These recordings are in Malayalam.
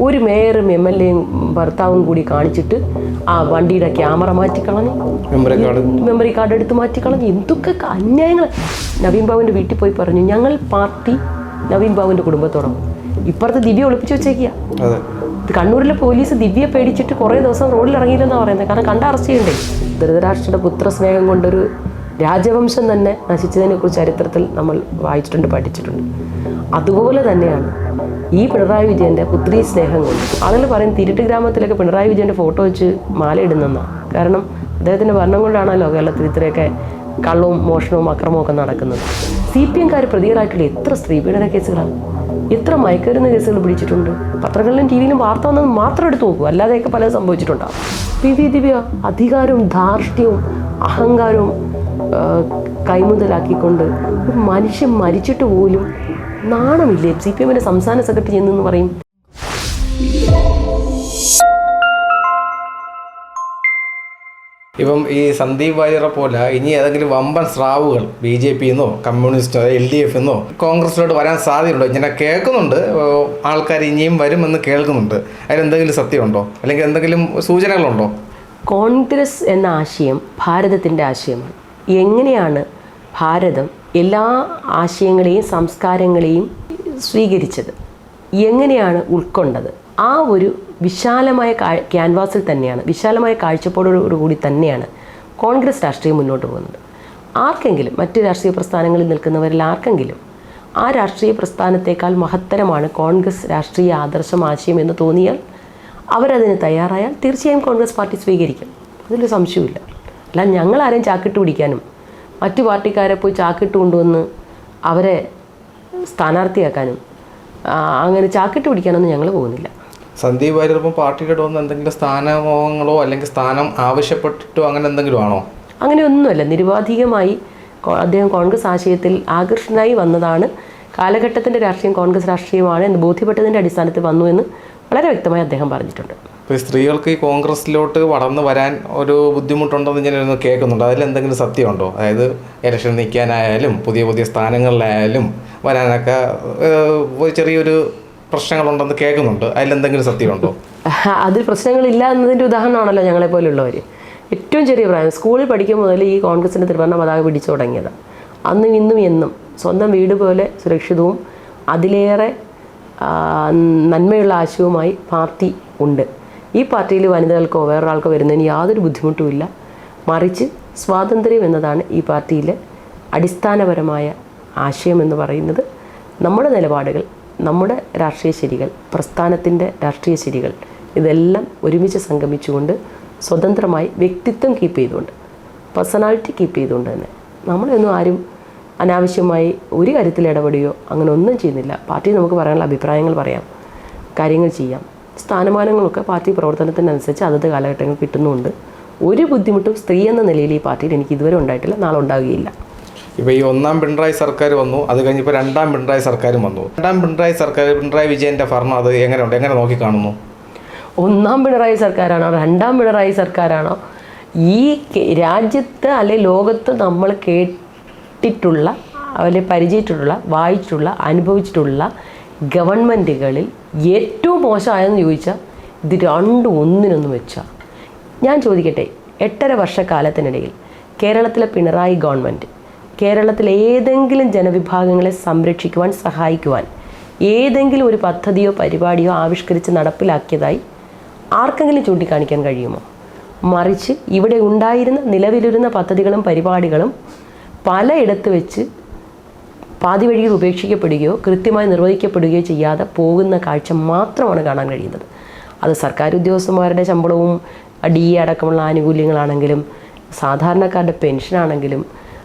ഒരു മേയറും MLAയും ഭർത്താവും കൂടി കാണിച്ചിട്ട് ആ വണ്ടിയുടെ ക്യാമറ മാറ്റിക്കളഞ്ഞു, മെമ്മറി കാർഡ് എടുത്ത് മാറ്റിക്കളഞ്ഞു. എന്തൊക്കെ അന്യായങ്ങൾ. നവീൻ ബാബുവിൻ്റെ വീട്ടിൽ പോയി പറഞ്ഞു, ഞങ്ങൾ പാർട്ടി നവീൻ ബാബുവിൻ്റെ കുടുംബത്തോടൊപ്പം. ഇപ്പുറത്ത് ദിവ്യ ഒളിപ്പിച്ച് വെച്ചേക്കുക. കണ്ണൂരിലെ പോലീസ് ദിവ്യയെ പേടിച്ചിട്ട് കുറേ ദിവസം റോഡിൽ ഇറങ്ങിയില്ലെന്നാണ് പറയുന്നത്. കാരണം കണ്ട അറസ്റ്റ് ചെയ്യണ്ടേ. ധൃതരാഷ്ട്രയുടെ പുത്രസ്നേഹം കൊണ്ടൊരു രാജവംശം തന്നെ നശിച്ചതിനെക്കുറിച്ച് ചരിത്രത്തിൽ നമ്മൾ വായിച്ചിട്ടുണ്ട്, പഠിച്ചിട്ടുണ്ട്. അതുപോലെ തന്നെയാണ് ഈ പിണറായി വിജയൻ്റെ പുത്രീ സ്നേഹം കൊണ്ട്. ആളുകൾ പറയും തിരുട്ട് ഗ്രാമത്തിലൊക്കെ പിണറായി വിജയൻ്റെ ഫോട്ടോ വെച്ച് മാലയിടുന്നെന്നാണ്. കാരണം അദ്ദേഹത്തിൻ്റെ ഭരണം കൊണ്ടാണല്ലോ കേരളത്തിൽ ഇത്രയൊക്കെ കള്ളവും മോഷണവും അക്രമവും ഒക്കെ നടക്കുന്നത്. CPM-കാർ പ്രതികളായിട്ടുള്ള എത്ര സ്ത്രീപീഡന കേസുകളാണ്, എത്ര മയക്കുമരുന്ന് കേസുകൾ പിടിച്ചിട്ടുണ്ട്. പത്രങ്ങളിലും TV യിലും വാർത്ത വന്നത് മാത്രം എടുത്തു നോക്കൂ, അല്ലാതെയൊക്കെ പലതും സംഭവിച്ചിട്ടുണ്ടാകും. PV ദിവ്യ അധികാരവും ധാർഷ്ട്യവും അഹങ്കാരവും കൈമുതലാക്കിക്കൊണ്ട് ഒരു മനുഷ്യൻ മരിച്ചിട്ട് പോലും നാണമില്ലേ? CPM-ന്റെ സംസ്ഥാന സെക്രട്ടറി എന്ന് പറയും. ഇപ്പം ഈ സന്ദീപ് വാര്യരെ പോലെ ഇനി ഏതെങ്കിലും വമ്പൻ സ്രാവുകൾ BJP-ന്നോ കമ്മ്യൂണിസ്റ്റോ LDF-ന്നോ കോൺഗ്രസിലോട്ട് വരാൻ സാധ്യതയുണ്ടോ? ഇങ്ങനെ കേൾക്കുന്നുണ്ട്, ആൾക്കാർ ഇനിയും വരുമെന്ന് കേൾക്കുന്നുണ്ട്. അതിലെന്തെങ്കിലും സത്യമുണ്ടോ, അല്ലെങ്കിൽ എന്തെങ്കിലും സൂചനകളുണ്ടോ? കോൺഗ്രസ് എന്ന ആശയം ഭാരതത്തിൻ്റെ ആശയമാണ്. എങ്ങനെയാണ് ഭാരതം എല്ലാ ആശയങ്ങളെയും സംസ്കാരങ്ങളെയും സ്വീകരിച്ചത്, എങ്ങനെയാണ് ഉൾക്കൊണ്ടത്, ആ ഒരു വിശാലമായ ക്യാൻവാസിൽ തന്നെയാണ്, വിശാലമായ കാഴ്ചപ്പാടോടുകൂടി തന്നെയാണ് കോൺഗ്രസ് രാഷ്ട്രീയം മുന്നോട്ട് പോകുന്നത്. ആർക്കെങ്കിലും, മറ്റ് രാഷ്ട്രീയ പ്രസ്ഥാനങ്ങളിൽ നിൽക്കുന്നവരിൽ ആർക്കെങ്കിലും ആ രാഷ്ട്രീയ പ്രസ്ഥാനത്തേക്കാൾ മഹത്തരമാണ് കോൺഗ്രസ് രാഷ്ട്രീയ ആദർശം, ആശയം എന്ന് തോന്നിയാൽ, അവരതിന് തയ്യാറായാൽ തീർച്ചയായും കോൺഗ്രസ് പാർട്ടി സ്വീകരിക്കും. അതിലൊരു സംശയമില്ല. അല്ല ഞങ്ങളാരെയും ചാക്കിട്ട് പിടിക്കാനും മറ്റു പാർട്ടിക്കാരെ പോയി ചാക്കിട്ട് കൊണ്ടുവന്ന് അവരെ സ്ഥാനാർത്ഥിയാക്കാനും അങ്ങനെ ചാക്കിട്ട് പിടിക്കാനൊന്നും ഞങ്ങൾ പോകുന്നില്ല. സന്ദീപ് വാര്യർ ഇപ്പം പാർട്ടിയുടെ വന്ന് എന്തെങ്കിലും സ്ഥാനമോഹങ്ങളോ അല്ലെങ്കിൽ സ്ഥാനം ആവശ്യപ്പെട്ടിട്ടോ അങ്ങനെ എന്തെങ്കിലും ആണോ? അങ്ങനെയൊന്നുമല്ല. നിരുപാധികമായി അദ്ദേഹം കോൺഗ്രസ് ആശയത്തിൽ ആകർഷണനായി വന്നതാണ്. കാലഘട്ടത്തിൻ്റെ രാഷ്ട്രീയം കോൺഗ്രസ് രാഷ്ട്രീയമാണ് എന്ന് ബോധ്യപ്പെട്ടതിൻ്റെ അടിസ്ഥാനത്തിൽ വന്നു എന്ന് വളരെ വ്യക്തമായി അദ്ദേഹം പറഞ്ഞിട്ടുണ്ട്. ഇപ്പോൾ സ്ത്രീകൾക്ക് ഈ കോൺഗ്രസ്സിലോട്ട് വളർന്നു വരാൻ ഒരു ബുദ്ധിമുട്ടുണ്ടെന്ന് ഞാനൊന്ന് കേൾക്കുന്നുണ്ട്. അതിലെന്തെങ്കിലും സത്യമുണ്ടോ? അതായത് ഇലക്ഷൻ നിൽക്കാനായാലും പുതിയ പുതിയ സ്ഥാനങ്ങളിലായാലും വരാനൊക്കെ ചെറിയൊരു പ്രശ്നങ്ങളുണ്ടെന്ന് കേൾക്കുന്നുണ്ട്. അതിലെന്തെങ്കിലും സത്യമുണ്ടോ? അതിൽ പ്രശ്നങ്ങളില്ല എന്നതിൻ്റെ ഉദാഹരണമാണല്ലോ ഞങ്ങളെപ്പോലുള്ളവർ. ഏറ്റവും ചെറിയ പ്രായം സ്കൂളിൽ പഠിക്കും മുതൽ ഈ കോൺഗ്രസിൻ്റെ ത്രിവർണ്ണ പതാക പിടിച്ചു തുടങ്ങിയതാണ്. അന്നും ഇന്നും എന്നും സ്വന്തം വീട് പോലെ സുരക്ഷിതവും അതിലേറെ നന്മയുള്ള ആശയവുമായി പാർട്ടി ഉണ്ട്. ഈ പാർട്ടിയിൽ വനിതകൾക്കോ വേറൊരാൾക്കോ വരുന്നതിന് യാതൊരു ബുദ്ധിമുട്ടുമില്ല. മറിച്ച് സ്വാതന്ത്ര്യം എന്നതാണ് ഈ പാർട്ടിയിലെ അടിസ്ഥാനപരമായ ആശയം എന്ന് പറയുന്നത്. നമ്മുടെ നിലപാടുകൾ, നമ്മുടെ രാഷ്ട്രീയ ശരികൾ, പ്രസ്ഥാനത്തിൻ്റെ രാഷ്ട്രീയ ശരികൾ, ഇതെല്ലാം ഒരുമിച്ച് സംഗമിച്ചുകൊണ്ട് സ്വതന്ത്രമായി വ്യക്തിത്വം കീപ്പ് ചെയ്തുകൊണ്ട്, പേഴ്സണാലിറ്റി കീപ്പ് ചെയ്തുകൊണ്ട് തന്നെ നമ്മളൊന്നും ആരും അനാവശ്യമായി ഒരു കാര്യത്തിൽ ഇടപെടുകയോ അങ്ങനെ ഒന്നും ചെയ്യുന്നില്ല. പാർട്ടി നമുക്ക് പറയാനുള്ള അഭിപ്രായങ്ങൾ പറയാം, കാര്യങ്ങൾ ചെയ്യാം. സ്ഥാനമാനങ്ങളൊക്കെ പാർട്ടി പ്രവർത്തനത്തിനനുസരിച്ച് അതത് കാലഘട്ടങ്ങൾ കിട്ടുന്നുണ്ട്. ഒരു ബുദ്ധിമുട്ടും സ്ത്രീ എന്ന നിലയിൽ ഈ പാർട്ടിയിൽ എനിക്ക് ഇതുവരെ ഉണ്ടായിട്ടില്ല, നാളെ ഉണ്ടാവുകയില്ല. ഇപ്പോൾ ഈ ഒന്നാം പിണറായി സർക്കാർ വന്നു, അത് കഴിഞ്ഞിപ്പോൾ രണ്ടാം പിണറായി സർക്കാരും വന്നു. രണ്ടാം പിണറായി സർക്കാർ, പിണറായി വിജയൻ്റെ ഭരണം അത് എങ്ങനെയുണ്ട്, എങ്ങനെ നോക്കിക്കാണുന്നു? ഒന്നാം പിണറായി സർക്കാരാണോ രണ്ടാം പിണറായി സർക്കാരാണോ, ഈ രാജ്യത്ത് അല്ലെ ലോകത്ത് നമ്മൾ കേട്ടിട്ടുള്ള അല്ലെങ്കിൽ പരിചയിച്ചിട്ടുള്ള, വായിച്ചിട്ടുള്ള, അനുഭവിച്ചിട്ടുള്ള ഗവൺമെൻറ്റുകളിൽ ഏറ്റവും മോശമായെന്ന് ചോദിച്ചാൽ ഇത് രണ്ടും ഒന്നിനൊന്നും വെച്ചാൽ. ഞാൻ ചോദിക്കട്ടെ, 8.5 വർഷക്കാലത്തിനിടയിൽ കേരളത്തിലെ പിണറായി ഗവൺമെൻറ് കേരളത്തിലെ ഏതെങ്കിലും ജനവിഭാഗങ്ങളെ സംരക്ഷിക്കുവാൻ, സഹായിക്കുവാൻ ഏതെങ്കിലും ഒരു പദ്ധതിയോ പരിപാടിയോ ആവിഷ്കരിച്ച് നടപ്പിലാക്കിയതായി ആർക്കെങ്കിലും ചൂണ്ടിക്കാണിക്കാൻ കഴിയുമോ? മറിച്ച് ഇവിടെ ഉണ്ടായിരുന്ന നിലവിലിരുന്ന പദ്ധതികളും പരിപാടികളും പലയിടത്ത് വെച്ച് പാതി വഴിയിൽ ഉപേക്ഷിക്കപ്പെടുകയോ കൃത്യമായി നിർവഹിക്കപ്പെടുകയോ ചെയ്യാതെ പോകുന്ന കാഴ്ച മാത്രമാണ് കാണാൻ കഴിയുന്നത്. അത് സർക്കാർ ഉദ്യോഗസ്ഥന്മാരുടെ ശമ്പളവും DA അടക്കമുള്ള ആനുകൂല്യങ്ങളാണെങ്കിലും സാധാരണക്കാരുടെ പെൻഷനാണെങ്കിലും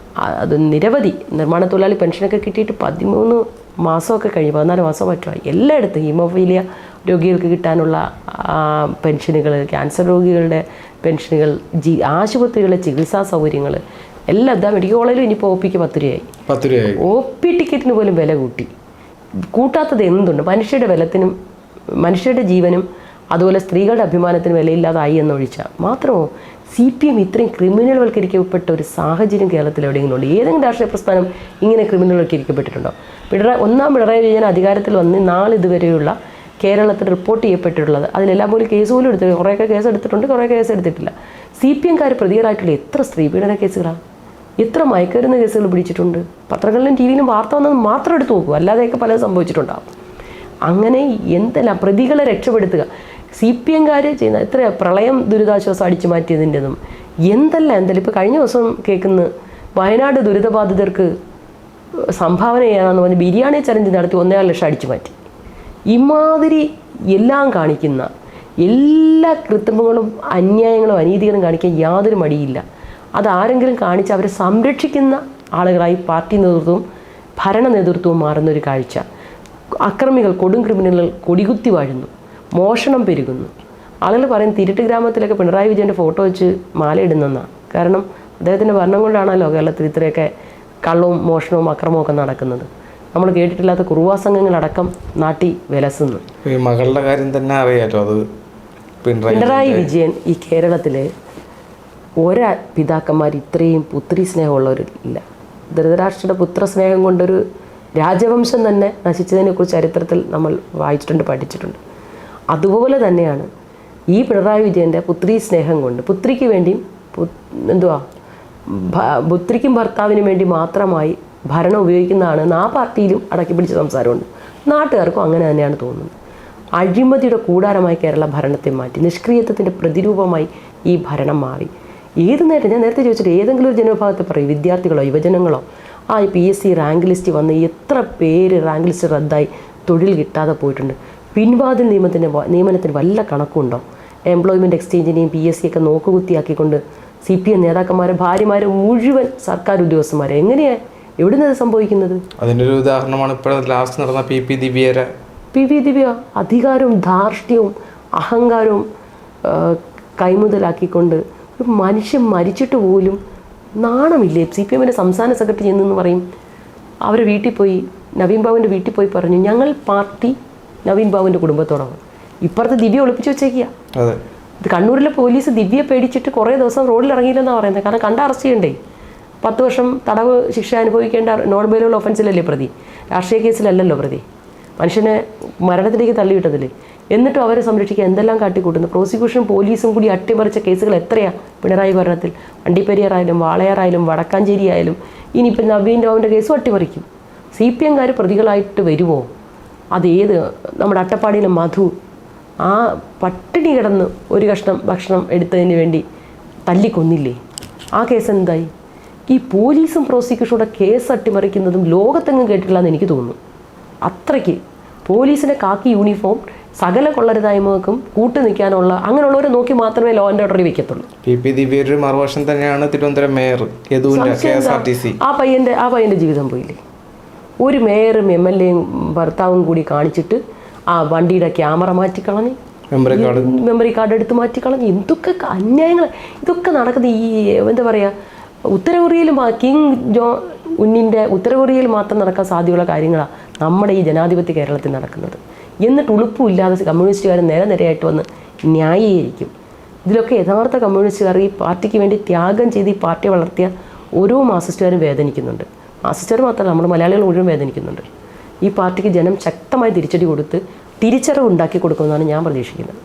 അത് നിരവധി നിർമ്മാണ തൊഴിലാളി പെൻഷനൊക്കെ കിട്ടിയിട്ട് 13 മാസമൊക്കെ കഴിഞ്ഞ് 14 മാസം മറ്റുമായി. എല്ലായിടത്തും ഹീമോഫീലിയ രോഗികൾക്ക് കിട്ടാനുള്ള പെൻഷനുകൾ, ക്യാൻസർ രോഗികളുടെ പെൻഷനുകൾ, ആശുപത്രികളിലെ ചികിത്സാ സൗകര്യങ്ങൾ എല്ലാം. ഇതാ മെഡിക്കൽ കോളേജിലും ഇനിയിപ്പോൾ OP 10 രൂപയായി. OP ടിക്കറ്റിന് പോലും വില കൂട്ടാത്തത് എന്തുണ്ട്? മനുഷ്യരുടെ ബലത്തിനും മനുഷ്യരുടെ ജീവനും അതുപോലെ സ്ത്രീകളുടെ അഭിമാനത്തിന് വിലയില്ലാതായി എന്നൊഴിച്ചാൽ മാത്രമോ CPM ഇത്രയും ക്രിമിനൽവൽക്കരിക്കപ്പെട്ട ഒരു സാഹചര്യം കേരളത്തിൽ എവിടെയെങ്കിലും ഉണ്ട്? ഏതെങ്കിലും രാഷ്ട്രീയ പ്രസ്ഥാനം ഇങ്ങനെ ക്രിമിനൽവൽക്കരിക്കപ്പെട്ടിട്ടുണ്ടോ? ഒന്നാം പിണറായി വിജയൻ അധികാരത്തിൽ വന്ന് നാളിതുവരെയുള്ള കേരളത്തിൽ റിപ്പോർട്ട് ചെയ്യപ്പെട്ടിട്ടുള്ളത്. അതിലെല്ലാം പോലും കേസ് പോലും എടുത്തിട്ട് കുറേയൊക്കെ കേസ് എടുത്തിട്ടുണ്ട്, കുറേ കേസ് എടുത്തിട്ടില്ല. CPM-കാർ പ്രതികളായിട്ടുള്ള എത്ര സ്ത്രീപീഡന കേസുകളാണ്, എത്ര മയക്കുമരുന്ന് കേസുകൾ പിടിച്ചിട്ടുണ്ട്. പത്രങ്ങളിലും ടി വിയിലും വാർത്ത വന്നത് മാത്രം എടുത്ത് നോക്കൂ, അല്ലാതെയൊക്കെ പലതും സംഭവിച്ചിട്ടുണ്ടാകും. അങ്ങനെ എന്തെല്ലാം പ്രതികളെ രക്ഷപ്പെടുത്തുക, CPM-കാർ ചെയ്യുന്ന എത്ര പ്രളയം ദുരിതാശ്വാസം അടിച്ചു മാറ്റിയതിൻ്റെതും എന്തെല്ലാം ഇപ്പോൾ കഴിഞ്ഞ ദിവസം കേൾക്കുന്ന വയനാട് ദുരിതബാധിതർക്ക് സംഭാവന ചെയ്യാനെന്ന് പറഞ്ഞ് ബിരിയാണി ചലഞ്ച് നടത്തി 1.5 ലക്ഷം അടിച്ചു മാറ്റി. ഇമാതിരി എല്ലാം കാണിക്കുന്ന എല്ലാ കൃത്രിമങ്ങളും അന്യായങ്ങളും അനീതികളും കാണിക്കാൻ യാതൊരു മടിയില്ല. അതാരെങ്കിലും കാണിച്ച് അവരെ സംരക്ഷിക്കുന്ന ആളുകളായി പാർട്ടി നേതൃത്വവും ഭരണ നേതൃത്വവും മാറുന്നൊരു കാഴ്ച. അക്രമികൾ, കൊടും ക്രിമിനലുകൾ കൊടികുത്തി വാഴുന്നു, മോഷണം പെരുകുന്നു. ആളുകൾ പറയും തിരുട്ട് ഗ്രാമത്തിലൊക്കെ പിണറായി വിജയൻ്റെ ഫോട്ടോ വെച്ച് മാലയിടുന്നെന്നാണ്. കാരണം അദ്ദേഹത്തിൻ്റെ ഭരണം കൊണ്ടാണല്ലോ കേരളത്തിൽ ഇത്രയൊക്കെ കള്ളവും മോഷണവും അക്രമവും ഒക്കെ നടക്കുന്നത്. നമ്മൾ കേട്ടിട്ടില്ലാത്ത കുറുവാ സംഘങ്ങളടക്കം നാട്ടി വിലസുന്നു. ഈ മകളുടെ കാര്യം തന്നെ അറിയാലോ, അത് പിണറായി വിജയൻ ഈ കേരളത്തിൽ പിതാക്കന്മാർ ഇത്രയും പുത്രി സ്നേഹമുള്ളവരില്ല. ധൃതരാഷ്ട്രയുടെ പുത്രസ്നേഹം കൊണ്ടൊരു രാജവംശം തന്നെ നശിച്ചതിനെക്കുറിച്ച് ചരിത്രത്തിൽ നമ്മൾ വായിച്ചിട്ടുണ്ട്, പഠിച്ചിട്ടുണ്ട്. അതുപോലെ തന്നെയാണ് ഈ പിണറായി വിജയൻ്റെ പുത്രി സ്നേഹം കൊണ്ട് പുത്രിക്ക് വേണ്ടിയും പുത്രിക്കും ഭർത്താവിനും വേണ്ടി മാത്രമായി ഭരണം ഉപയോഗിക്കുന്നതാണ് ആ പാർട്ടിയിലും അടക്കി പിടിച്ച സംസാരമുണ്ട്. നാട്ടുകാർക്കും അങ്ങനെ തന്നെയാണ് തോന്നുന്നത്. അഴിമതിയുടെ കൂടാരമായി കേരള ഭരണത്തെ മാറ്റി, നിഷ്ക്രിയത്വത്തിൻ്റെ പ്രതിരൂപമായി ഈ ഭരണം മാറി. ഏത് നേരം ഞാൻ നേരത്തെ ചോദിച്ചിട്ട് ഏതെങ്കിലും ഒരു ജനവിഭാഗത്തെ പറയും, വിദ്യാർത്ഥികളോ യുവജനങ്ങളോ PSC റാങ്ക് ലിസ്റ്റ് വന്ന് എത്ര പേര് റാങ്ക് ലിസ്റ്റ് റദ്ദായി തൊഴിൽ കിട്ടാതെ പോയിട്ടുണ്ട്. പിൻവാതിൽ നിയമനത്തിന് വല്ല കണക്കുണ്ടോ? എംപ്ലോയ്മെൻറ്റ് എക്സ്ചേഞ്ചിനെയും PSC ഒക്കെ നോക്കുകുത്തിയാക്കിക്കൊണ്ട് CPM നേതാക്കന്മാരെ ഭാര്യമാരെ മുഴുവൻ സർക്കാർ ഉദ്യോഗസ്ഥന്മാരെ എങ്ങനെയാണ് എവിടുന്നത് സംഭവിക്കുന്നത്? അതിൻ്റെ ഒരു ഉദാഹരണമാണ് ഇപ്പോൾ ലാസ്റ്റ് നടന്ന PP ദിവ്യ. അധികാരവും ധാർഷ്ട്യവും അഹങ്കാരവും കൈമുതലാക്കിക്കൊണ്ട് ഒരു മനുഷ്യൻ മരിച്ചിട്ട് പോലും നാണമില്ലേ? CPM-ൻ്റെ സംസ്ഥാന സെക്രട്ടറി ചെന്നെന്ന് പറയും, അവരെ വീട്ടിൽ പോയി നവീൻ ബാബുവിൻ്റെ വീട്ടിൽ പോയി പറഞ്ഞു ഞങ്ങൾ പാർട്ടി നവീൻ ബാബുവിൻ്റെ കുടുംബത്തോടാണ്. ഇപ്പുറത്ത് ദിവ്യ ഒളിപ്പിച്ച് വെച്ചേക്കുക. ഇത് കണ്ണൂരിലെ പോലീസ് ദിവ്യയെ പേടിച്ചിട്ട് കുറേ ദിവസം റോഡിൽ ഇറങ്ങിയില്ലെന്നാണ് പറയുന്നത്. കാരണം കണ്ട അറസ്റ്റ് ചെയ്യണ്ടേ? 10 വർഷം തടവ് ശിക്ഷ അനുഭവിക്കേണ്ട നോൺ ബെയിലബിൾ ഒഫൻസിലല്ലേ പ്രതി, രാഷ്ട്രീയ കേസിലല്ലല്ലോ പ്രതി. മനുഷ്യനെ മരണത്തിലേക്ക് തള്ളിവിട്ടതില്ലേ? എന്നിട്ടും അവരെ സംരക്ഷിക്കാൻ എന്തെല്ലാം കാട്ടിക്കൂട്ടുന്നു. പ്രോസിക്യൂഷനും പോലീസും കൂടി അട്ടിമറിച്ച കേസുകൾ എത്രയാണ് പിണറായി ഭരണത്തിൽ. വണ്ടിപ്പെരിയാറായാലും വാളയാറായാലും വടക്കാഞ്ചേരി ആയാലും ഇനിയിപ്പോൾ നവീൻ ബാബുവിൻ്റെ കേസും അട്ടിമറിക്കും. CPM-കാർ പ്രതികളായിട്ട് വരുമോ? അതേത് നമ്മുടെ അട്ടപ്പാടിയിലെ മധു ആ പട്ടിണി കിടന്ന് ഒരു കഷ്ണം ഭക്ഷണം എടുത്തതിന് വേണ്ടി തല്ലിക്കൊന്നില്ലേ? ആ കേസ് എന്തായി? ഈ പോലീസും പ്രോസിക്യൂഷനോടെ കേസ് അട്ടിമറിക്കുന്നതും ലോകത്തെങ്ങും കേട്ടിട്ടില്ലെന്ന് എനിക്ക് തോന്നുന്നു. അത്രയ്ക്ക് പോലീസിൻ്റെ കാക്കി യൂണിഫോം സകല കൊള്ളരുതായ്മകൾക്കും കൂട്ടു നിൽക്കാനുള്ള അങ്ങനെയുള്ളവരെ നോക്കി മാത്രമേ ലോ ആൻഡ് ഓർഡറിൽ വെക്കത്തുള്ളൂ. PP ദിവ്യയുടെ മറുവശം തന്നെയാണ് തിരുവനന്തപുരം മേയർ KSRTC. ആ പയ്യൻ്റെ ജീവിതം പോയില്ലേ? ഒരു മേയറും MLA-യും ഭർത്താവും കൂടി കാണിച്ചിട്ട് ആ വണ്ടിയുടെ ക്യാമറ മാറ്റിക്കളഞ്ഞ്, മെമ്മറി കാർഡ് എടുത്ത് മാറ്റിക്കളഞ്ഞ്, എന്തൊക്കെ അന്യായങ്ങൾ ഇതൊക്കെ നടക്കുന്നത്. ഈ എന്താ പറയുക, ഉത്തര കൊറിയയിലും കിങ് ജോ ഉന്നിൻ്റെ ഉത്തര കൊറിയയിൽ മാത്രം നടക്കാൻ സാധ്യതയുള്ള കാര്യങ്ങളാണ് നമ്മുടെ ഈ ജനാധിപത്യ കേരളത്തിൽ നടക്കുന്നത്. എന്നിട്ട് ഉളുപ്പുമില്ലാതെ കമ്മ്യൂണിസ്റ്റുകാർ നിരയായിട്ട് വന്ന് ന്യായീകരിക്കും. ഇതിലൊക്കെ യഥാർത്ഥ കമ്മ്യൂണിസ്റ്റുകാർ ഈ പാർട്ടിക്ക് വേണ്ടി ത്യാഗം ചെയ്ത് ഈ പാർട്ടിയെ വളർത്തിയ ഓരോ മാർക്സിസ്റ്റുകാരും വേദനിക്കുന്നുണ്ട്. മാർക്സിസ്റ്റുകാർ മാത്രമല്ല, നമ്മുടെ മലയാളികൾ മുഴുവൻ വേദനിക്കുന്നുണ്ട്. ഈ പാർട്ടിക്ക് ജനം ശക്തമായി തിരിച്ചടി കൊടുത്ത് തിരിച്ചറിവ് ഉണ്ടാക്കി കൊടുക്കുമെന്നാണ് ഞാൻ പ്രതീക്ഷിക്കുന്നത്.